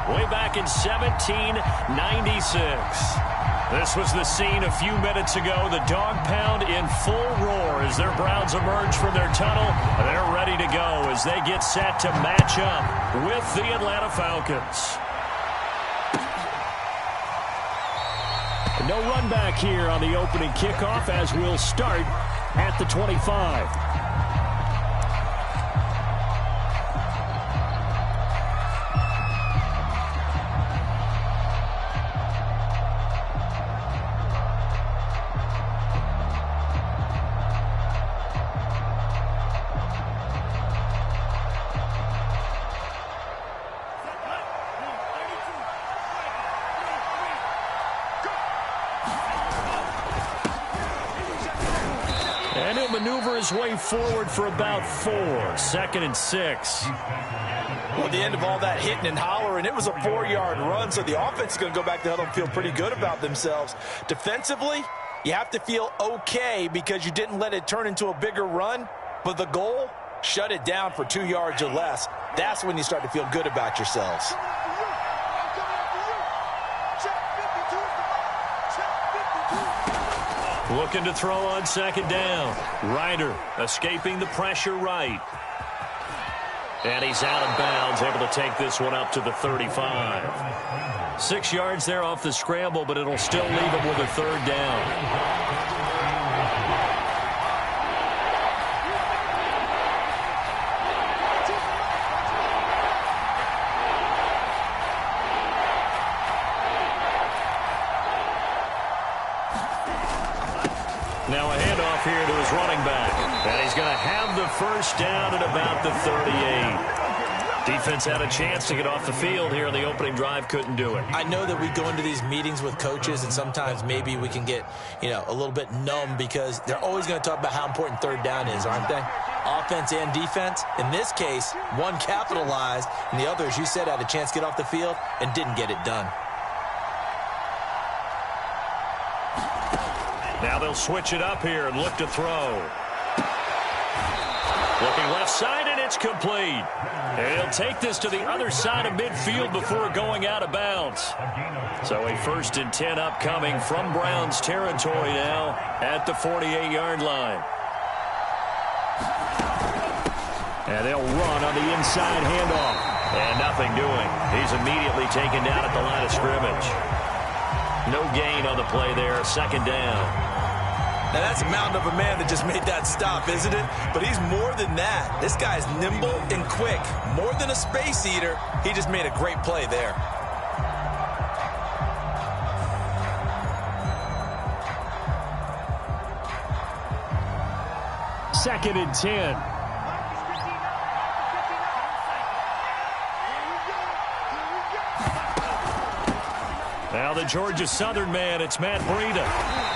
way back in 1796. This was the scene a few minutes ago. The dog pound in full roar as their Browns emerge from their tunnel. They're ready to go as they get set to match up with the Atlanta Falcons. No run back here on the opening kickoff as we'll start at the 25. And he'll maneuver his way forward for about 4. 2nd and 6. Well, at the end of all that hitting and hollering, it was a 4-yard run, so the offense is going to go back to the huddle and feel pretty good about themselves. Defensively, you have to feel okay because you didn't let it turn into a bigger run, but the goal, shut it down for 2 yards or less. That's when you start to feel good about yourselves. Looking to throw on 2nd down. Ryder escaping the pressure right. And he's out of bounds, able to take this one up to the 35. 6 yards there off the scramble, but it'll still leave him with a 3rd down. Now a handoff here to his running back. And he's going to have the 1st down at about the 38. Defense had a chance to get off the field here in the opening drive, couldn't do it. I know that we go into these meetings with coaches, and sometimes maybe we can get, a little bit numb because they're always going to talk about how important 3rd down is, aren't they? Offense and defense. In this case, one capitalized, and the other, as you said, had a chance to get off the field and didn't get it done. Now they'll switch it up here and look to throw. Looking left side, and it's complete. And he'll take this to the other side of midfield before going out of bounds. So a 1st and 10 upcoming from Browns territory now at the 48-yard line. And they'll run on the inside handoff. And nothing doing. He's immediately taken down at the line of scrimmage. No gain on the play there. 2nd down. Now, that's a mountain of a man that just made that stop, isn't it? But he's more than that. This guy's nimble and quick. More than a space eater, he just made a great play there. Second and 10. Now the Georgia Southern man, it's Matt Breida.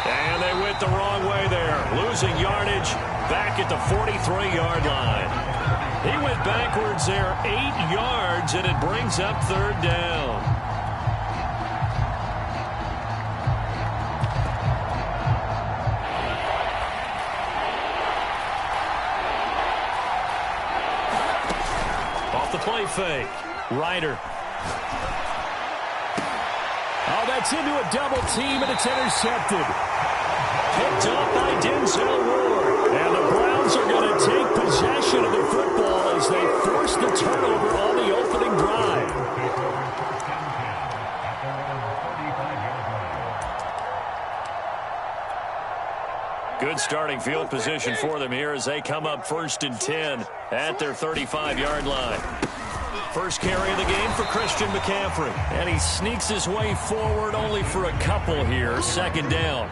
And they went the wrong way there. Losing yardage back at the 43-yard line. He went backwards there 8 yards, and it brings up 3rd down. Off the play fake. Ryder. Oh, that's into a double team, and it's intercepted. Picked up by Denzel Ward. And the Browns are going to take possession of the football as they force the turnover on the opening drive. Good starting field position for them here as they come up 1st and 10 at their 35-yard line. First carry of the game for Christian McCaffrey. And he sneaks his way forward only for a couple here. 2nd down.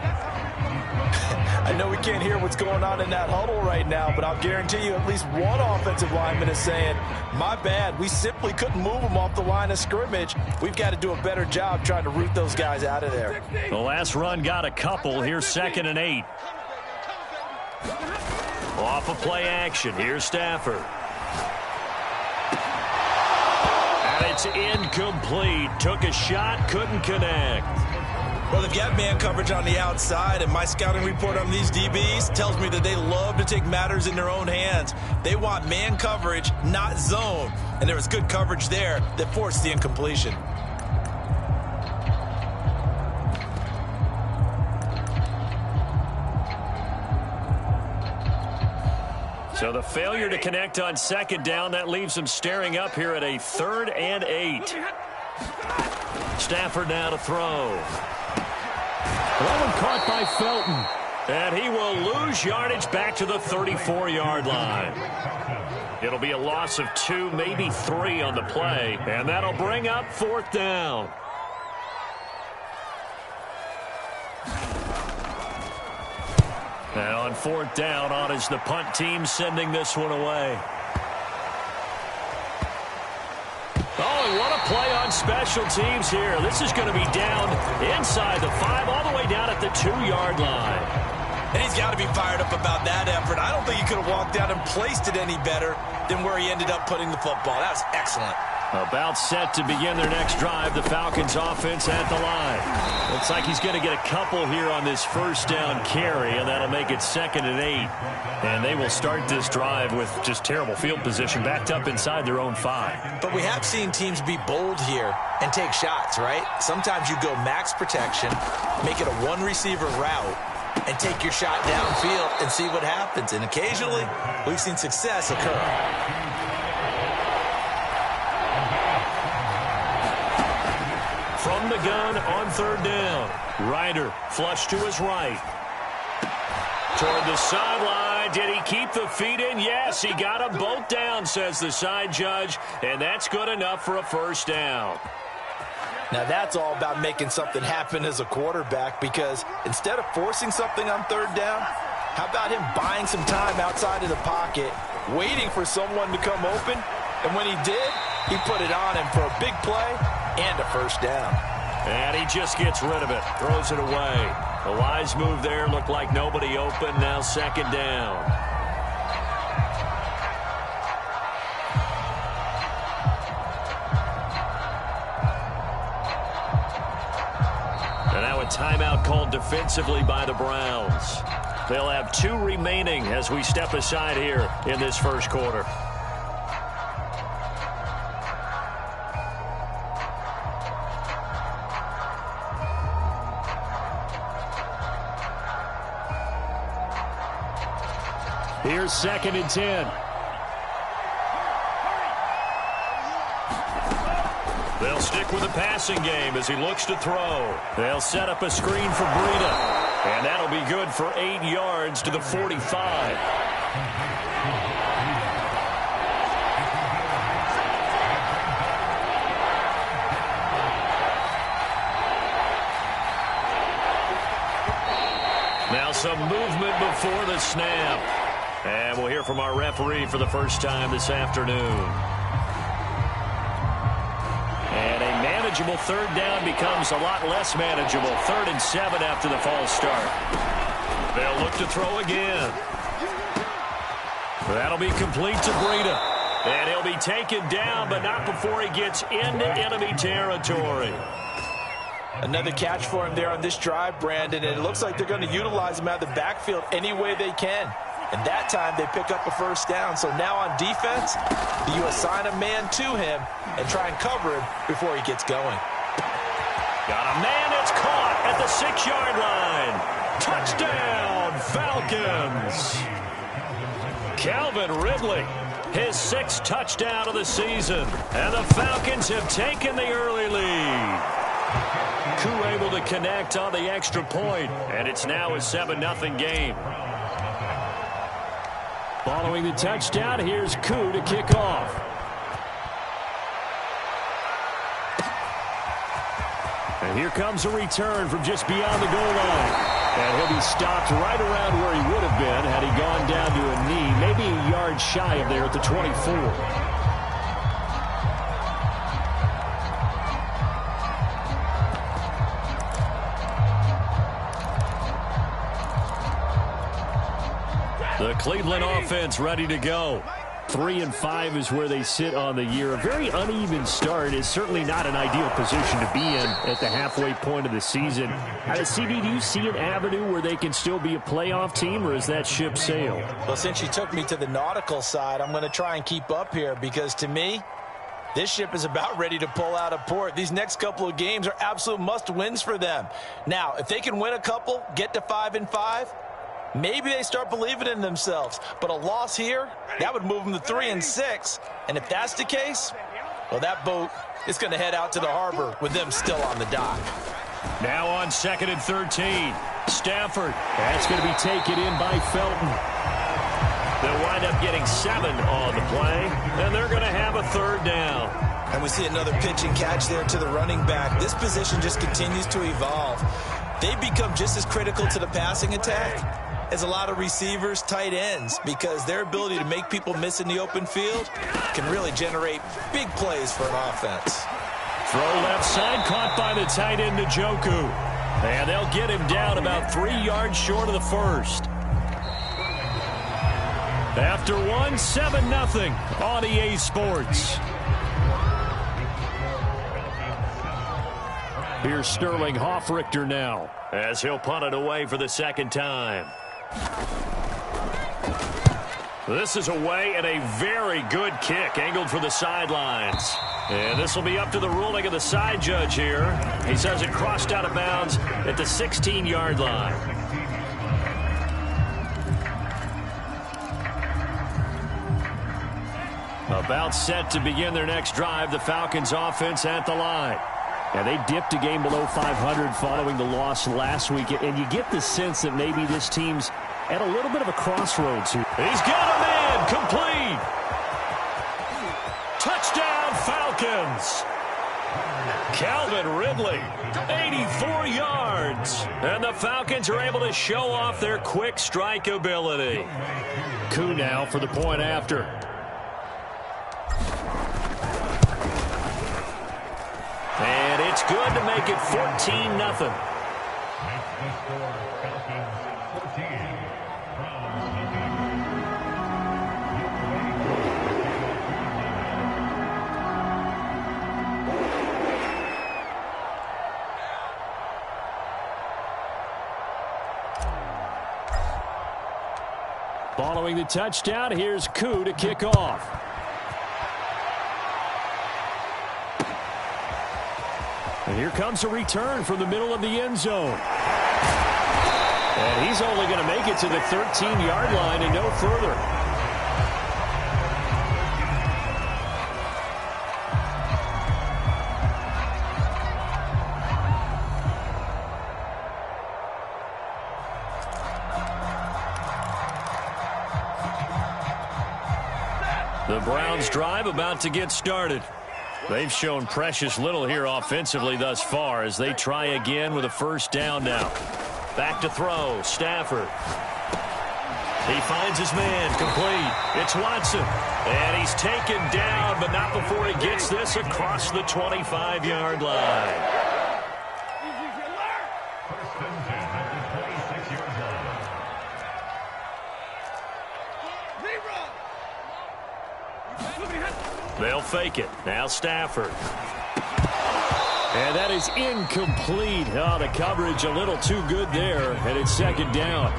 I know we can't hear what's going on in that huddle right now, but I'll guarantee you at least one offensive lineman is saying, my bad, we simply couldn't move them off the line of scrimmage. We've got to do a better job trying to root those guys out of there. The last run got a couple. Here's 2nd and 8. Off of play action. Here's Stafford. And it's incomplete. Took a shot, couldn't connect. Well, if you have man coverage on the outside, and my scouting report on these DBs tells me that they love to take matters in their own hands. They want man coverage, not zone. And there was good coverage there that forced the incompletion. So the failure to connect on second down, that leaves them staring up here at a 3rd and 8. Stafford now to throw. That one caught by Felton. And he will lose yardage back to the 34-yard line. It'll be a loss of 2, maybe 3 on the play. And that'll bring up 4th down. Now on 4th down, on is the punt team sending this one away. Oh, and what a play on special teams here. This is going to be down inside the 5, all the way down at the 2-yard line. And he's got to be fired up about that effort. I don't think he could have walked down and placed it any better than where he ended up putting the football. That was excellent. About set to begin their next drive, the Falcons offense at the line. Looks like he's going to get a couple here on this 1st down carry, and that'll make it 2nd and 8. And they will start this drive with just terrible field position, backed up inside their own 5. But we have seen teams be bold here and take shots, right? Sometimes you go max protection, make it a one-receiver route, and take your shot downfield and see what happens. And occasionally, we've seen success occur. From the gun on 3rd down. Ryder flush to his right. Toward the sideline. Did he keep the feet in? Yes, he got them both down, says the side judge. And that's good enough for a 1st down. Now that's all about making something happen as a quarterback, because instead of forcing something on 3rd down, how about him buying some time outside of the pocket, waiting for someone to come open, and when he did, he put it on him for a big play and a 1st down. And he just gets rid of it, throws it away. A wise move there, looked like nobody open, now 2nd down. And now a timeout called defensively by the Browns. They'll have 2 remaining as we step aside here in this 1st quarter. Here's 2nd and 10. They'll stick with the passing game as he looks to throw. They'll set up a screen for Breida. And that'll be good for 8 yards to the 45. Now some movement before the snap. And we'll hear from our referee for the first time this afternoon. And a manageable 3rd down becomes a lot less manageable. 3rd and 7 after the false start. They'll look to throw again. That'll be complete to Breida. And he'll be taken down, but not before he gets into enemy territory. Another catch for him there on this drive, Brandon, and it looks like they're going to utilize him out of the backfield any way they can. And that time they pick up a 1st down. So now on defense, you assign a man to him and try and cover him before he gets going. Got a man that's caught at the 6-yard line. Touchdown, Falcons. Calvin Ridley, his 6th touchdown of the season. And the Falcons have taken the early lead. Koo able to connect on the extra point, and it's now a 7-0 game. Following the touchdown, here's Koo to kick off. And here comes a return from just beyond the goal line. And he'll be stopped right around where he would have been had he gone down to a knee, maybe a yard shy of there at the 24. The Cleveland offense ready to go. 3-5 is where they sit on the year. A very uneven start is certainly not an ideal position to be in at the halfway point of the season. CD, do you see an avenue where they can still be a playoff team, or is that ship sailed? Well, since you took me to the nautical side, I'm going to try and keep up here because, to me, this ship is about ready to pull out of port. These next couple of games are absolute must-wins for them. Now, if they can win a couple, get to 5-5, maybe they start believing in themselves. But a loss here, that would move them to 3-6. And if that's the case, well, that boat is going to head out to the harbor with them still on the dock. Now on 2nd and 13. Stafford. That's going to be taken in by Felton. They'll wind up getting 7 on the play, and they're going to have a 3rd down. And we see another pitch and catch there to the running back. This position just continues to evolve. They become just as critical to the passing attack as a lot of receivers, tight ends, because their ability to make people miss in the open field can really generate big plays for an offense. Throw left side, caught by the tight end Njoku. And they'll get him down about 3 yards short of the first. After 7-0 on EA Sports. Here's Sterling Hoffrichter now, as he'll punt it away for the 2nd time. This is away, and a very good kick angled for the sidelines. And this will be up to the ruling of the side judge here. He says it crossed out of bounds at the 16-yard line. About set to begin their next drive, the Falcons offense at the line. And they dipped a game below 500 following the loss last week. And you get the sense that maybe this team's at a little bit of a crossroads here. He's got a man, complete. Touchdown, Falcons. Calvin Ridley, 84 yards. And the Falcons are able to show off their quick strike ability. Koo now for the point after. And it's good to make it 14-0. Following the touchdown, here's Koo to kick off. And here comes a return from the middle of the end zone. And he's only going to make it to the 13-yard line and no further. The Browns' drive about to get started. They've shown precious little here offensively thus far as they try again with a 1st down now. Back to throw, Stafford. He finds his man, complete. It's Watson. And he's taken down, but not before he gets this across the 25-yard line. They'll fake it. Now Stafford. And that is incomplete. Oh, the coverage a little too good there, and it's 2nd down.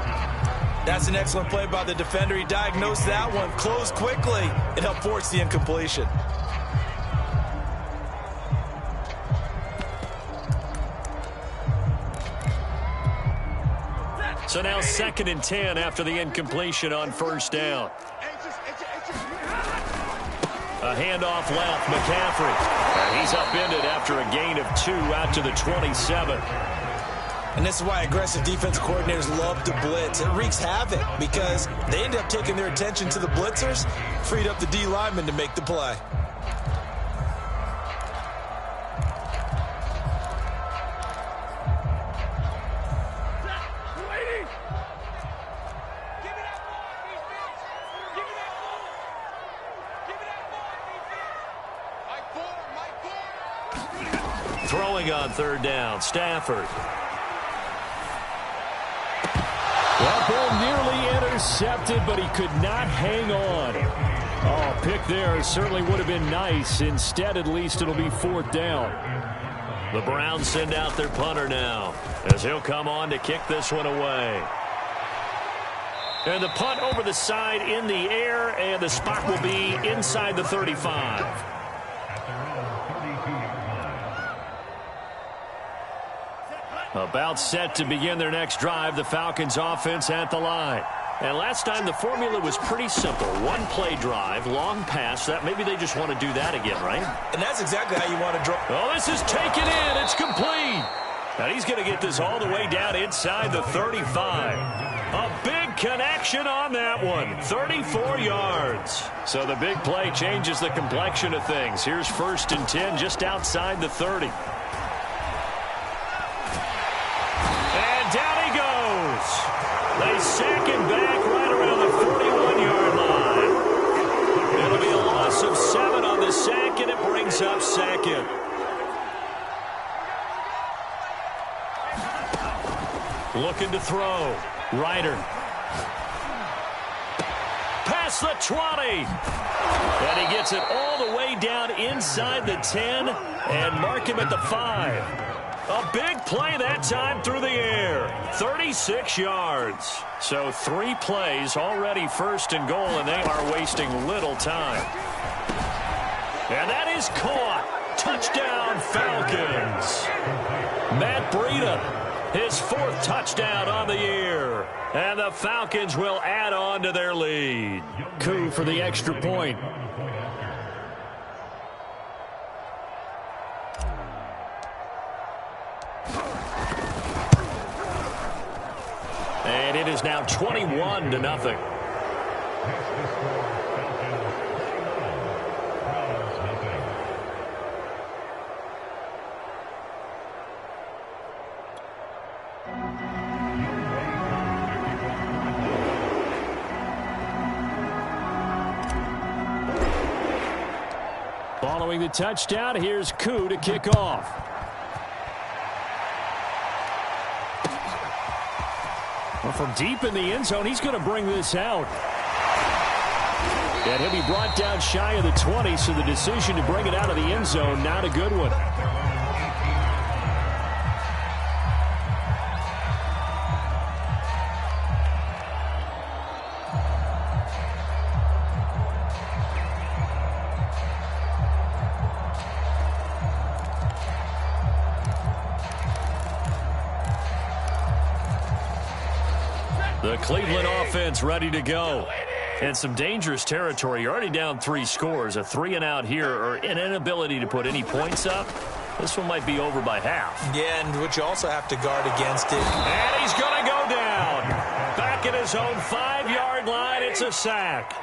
That's an excellent play by the defender. He diagnosed that one, closed quickly, and helped force the incompletion. So now 2nd and 10 after the incompletion on 1st down. A handoff left, McCaffrey. And he's upended after a gain of 2 out to the 27. And this is why aggressive defensive coordinators love to blitz. It wreaks havoc because they end up taking their attention to the blitzers, freed up the D lineman to make the play. Throwing on 3rd down, Stafford. That ball nearly intercepted, but he could not hang on. Oh, pick there certainly would have been nice. Instead, at least, it'll be 4th down. The Browns send out their punter now, as he'll come on to kick this one away. And the punt over the side in the air, and the spot will be inside the 35. About set to begin their next drive, the Falcons offense at the line. And last time the formula was pretty simple. One play drive, long pass. That maybe they just want to do that again, right? And that's exactly how you want to draw. Oh, this is taken in. It's complete. And he's going to get this all the way down inside the 35. A big connection on that one. 34 yards. So the big play changes the complexion of things. Here's 1st and 10 just outside the 30. And down he goes. They sack him back right around the 41-yard line. It'll be a loss of 7 on the sack, and it brings up 2nd. Looking to throw. Ryder. Past the 20. And he gets it all the way down inside the 10 and mark him at the 5. A big play that time through the air. 36 yards. So 3 plays already 1st and goal, and they are wasting little time. And that is caught. Touchdown, Falcons. Matt Breida, his 4th touchdown on the year. And the Falcons will add on to their lead. Coup for the extra point. And it is now 21-0. Following the touchdown, here's Koo to kick off. Well, from deep in the end zone, he's going to bring this out. And he'll be brought down shy of the 20, so the decision to bring it out of the end zone, not a good one. The Cleveland offense ready to go. And some dangerous territory. You're already down 3 scores. A 3-and-out here, or an inability to put any points up. This one might be over by half. Yeah, and what you also have to guard against it. And he's going to go down. Back at his own 5-yard line. It's a sack.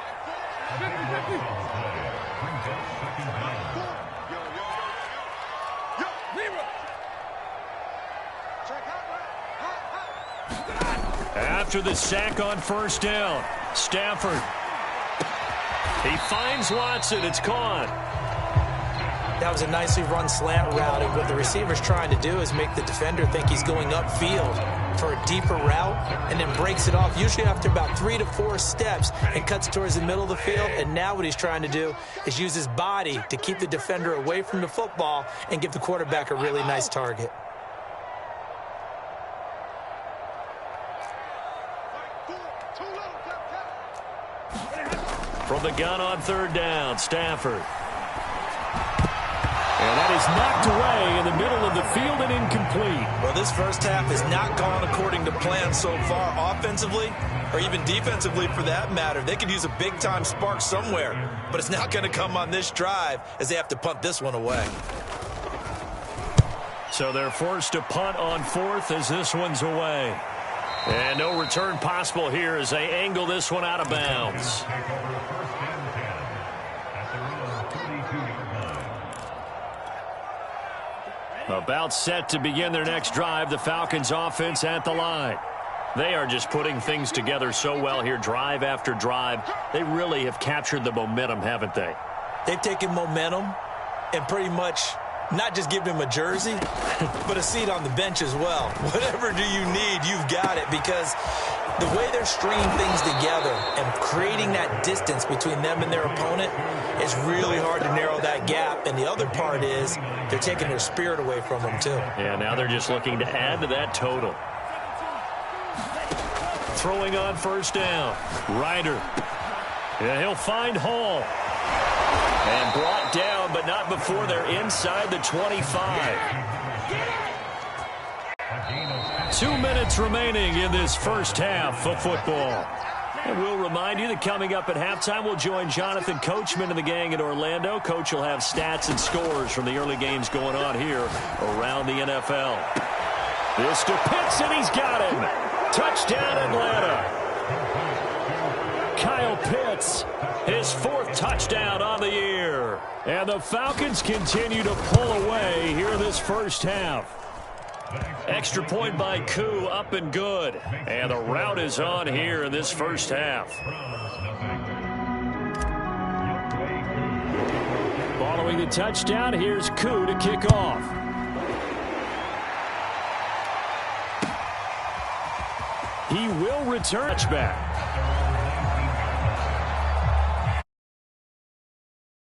After the sack on 1st down, Stafford. He finds Watson. It's caught. That was a nicely run slant route, and what the receiver's trying to do is make the defender think he's going upfield for a deeper route, and then breaks it off, usually after about 3 to 4 steps, and cuts towards the middle of the field. And now what he's trying to do is use his body to keep the defender away from the football and give the quarterback a really nice target. From the gun on 3rd down, Stafford. And that is knocked away in the middle of the field and incomplete. Well, this first half has not gone according to plan so far offensively, or even defensively for that matter. They could use a big-time spark somewhere, but it's not going to come on this drive as they have to punt this one away. So they're forced to punt on 4th as this one's away. And no return possible here as they angle this one out of bounds. About set to begin their next drive, the Falcons offense at the line. They are just putting things together so well here, drive after drive. They really have captured the momentum, haven't they? They've taken momentum and pretty much not just giving him a jersey, but a seat on the bench as well. Whatever do you need, you've got it, because the way they're stringing things together and creating that distance between them and their opponent is really hard to narrow that gap. And the other part is they're taking their spirit away from them, too. Yeah, now they're just looking to add to that total. Throwing on first down. Ryder. Yeah, he'll find Hall. And brought down, but not before they're inside the 25. 2 minutes remaining in this first half of football. And we'll remind you that coming up at halftime, we'll join Jonathan Coachman and the gang in Orlando. Coach will have stats and scores from the early games going on here around the NFL. This to Pitts, and he's got him. Touchdown, Atlanta. Kyle Pitts, his 4th touchdown on the year. And the Falcons continue to pull away here in this first half. Extra point by Koo, up and good. And the route is on here in this first half. Following the touchdown, here's Koo to kick off. He will return touchback.